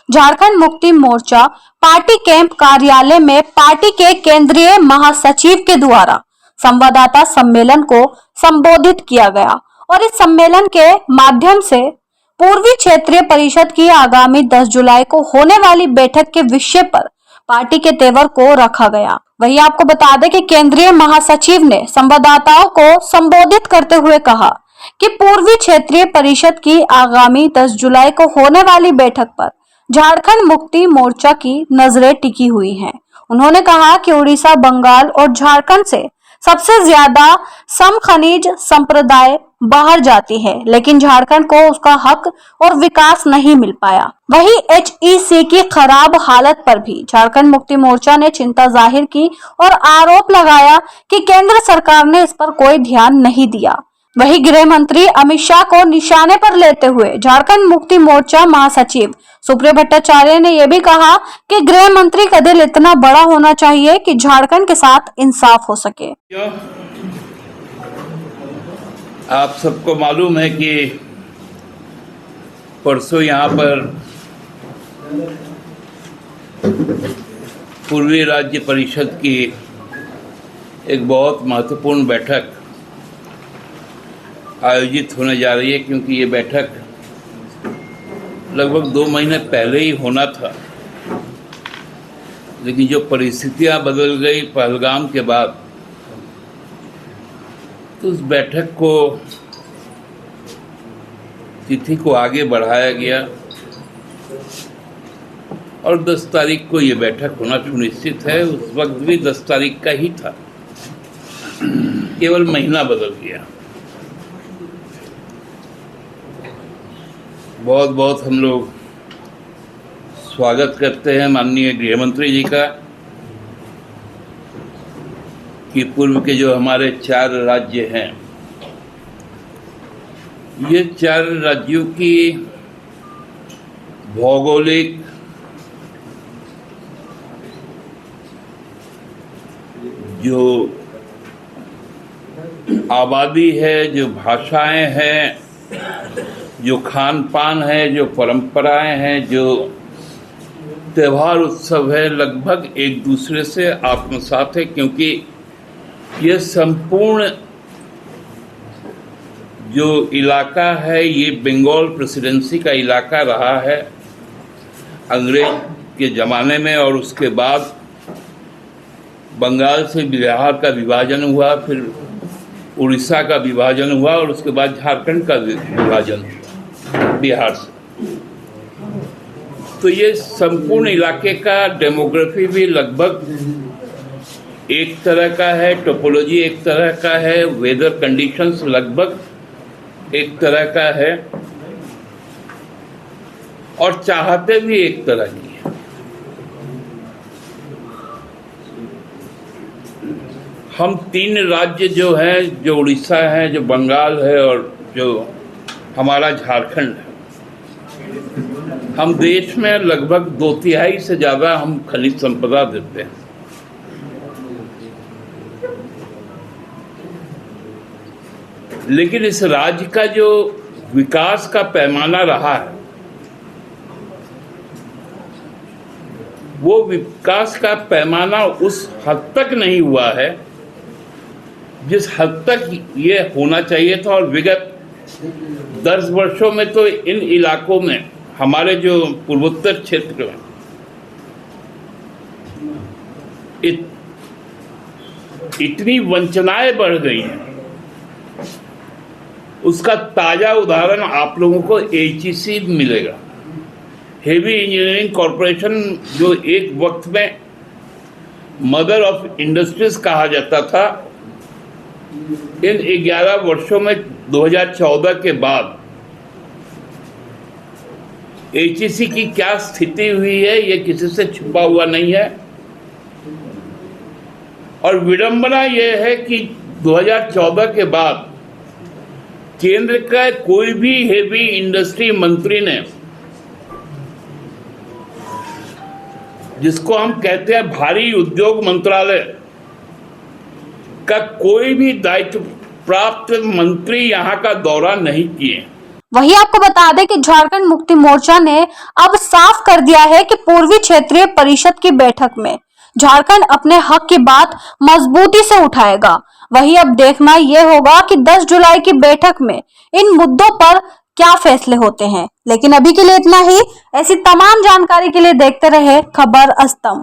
Jharkhand Mukti Morcha party camp कार्यालय में party के केंद्रीय महासचिव के द्वारा संवाददाता सम्मेलन को संबोधित किया गया और इस सम्मेलन के माध्यम से पूर्वी क्षेत्रीय परिषद की आगामी 10 जुलाई को होने वाली बैठक के विषय पर पार्टी के तेवर को रखा गया। वहीं आपको बता दें कि केंद्रीय महासचिव ने संवाददाताओं को संबोधित करते हुए कहा कि पूर्वी क्षेत्रीय परिषद की आगामी 10 जुलाई को होने वाली बैठक पर झारखंड मुक्ति मोर्चा की नजरें टिकी हुई हैं। उन्होंने कहा कि उड़ीसा, बंगाल और झारखंड से सबसे ज्यादा सम खनिज संप्रदाय बाहर जाती है, लेकिन झारखंड को उसका हक और विकास नहीं मिल पाया। वहीं HEC की खराब हालत पर भी झारखंड मुक्ति मोर्चा ने चिंता जाहिर की और आरोप लगाया कि केंद्र सरकार ने इस पर कोई ध्यान नहीं दिया। वहीं गृह मंत्री अमित शाह को निशाने पर लेते हुए झारखंड मुक्ति मोर्चा महासचिव सुप्रिय भट्टाचार्य ने यह भी कहा कि गृह मंत्री का दिल इतना बड़ा होना चाहिए कि झारखंड के साथ इंसाफ हो सके। आप सबको मालूम है कि परसों यहाँ पर पूर्वी राज्य परिषद की एक बहुत महत्वपूर्ण बैठक आयोजित होने जा रही है, क्योंकि ये बैठक लगभग 2 महीने पहले ही होना था, लेकिन जो परिस्थितियां बदल गई पहलगाम के बाद, तो उस बैठक को तिथि को आगे बढ़ाया गया और 10 तारीख को ये बैठक होना सुनिश्चित है। उस वक्त भी 10 तारीख का ही था, केवल महीना बदल गया। बहुत बहुत हम लोग स्वागत करते हैं माननीय गृह मंत्री जी का कि पूर्व के जो हमारे 4 राज्य हैं, ये 4 राज्यों की भौगोलिक, जो आबादी है, जो भाषाएं हैं, जो खान पान है, जो परंपराएं हैं, जो त्यौहार उत्सव है, लगभग एक दूसरे से आत्मसात है, क्योंकि ये संपूर्ण जो इलाका है ये बंगाल प्रेसिडेंसी का इलाका रहा है अंग्रेज के ज़माने में, और उसके बाद बंगाल से बिहार का विभाजन हुआ, फिर उड़ीसा का विभाजन हुआ और उसके बाद झारखंड का विभाजन हुआ बिहार से। तो ये संपूर्ण इलाके का डेमोग्राफी भी लगभग एक तरह का है, टोपोलॉजी एक तरह का है, वेदर कंडीशंस लगभग एक तरह का है, और चाहते भी एक तरह की है। हम 3 राज्य जो हैं, जो उड़ीसा है, जो बंगाल है और जो हमारा झारखंड है, हम देश में लगभग 2/3 से ज़्यादा हम खनिज संपदा देते हैं। लेकिन इस राज्य का जो विकास का पैमाना रहा है, वो विकास का पैमाना उस हद तक नहीं हुआ है जिस हद तक ये होना चाहिए था। और विगत 10 वर्षों में तो इन इलाकों में, हमारे जो पूर्वोत्तर क्षेत्र में इतनी वंचनाएं बढ़ गई हैं। उसका ताजा उदाहरण आप लोगों को HEC मिलेगा। हेवी इंजीनियरिंग कॉरपोरेशन, जो एक वक्त में मदर ऑफ इंडस्ट्रीज कहा जाता था, इन 11 वर्षों में 2014 के बाद HEC की क्या स्थिति हुई है ये किसी से छुपा हुआ नहीं है। और विडंबना यह है कि 2014 के बाद केंद्र का कोई भी हेवी इंडस्ट्री मंत्री ने, जिसको हम कहते हैं भारी उद्योग मंत्रालय का, कोई भी दायित्व प्राप्त मंत्री यहां का दौरा नहीं किए। वहीं आपको बता दें कि झारखंड मुक्ति मोर्चा ने अब साफ कर दिया है कि पूर्वी क्षेत्रीय परिषद की बैठक में झारखंड अपने हक की बात मजबूती से उठाएगा। वहीं अब देखना यह होगा कि 10 जुलाई की बैठक में इन मुद्दों पर क्या फैसले होते हैं। लेकिन अभी के लिए इतना ही। ऐसी तमाम जानकारी के लिए देखते रहे खबर अस्तम।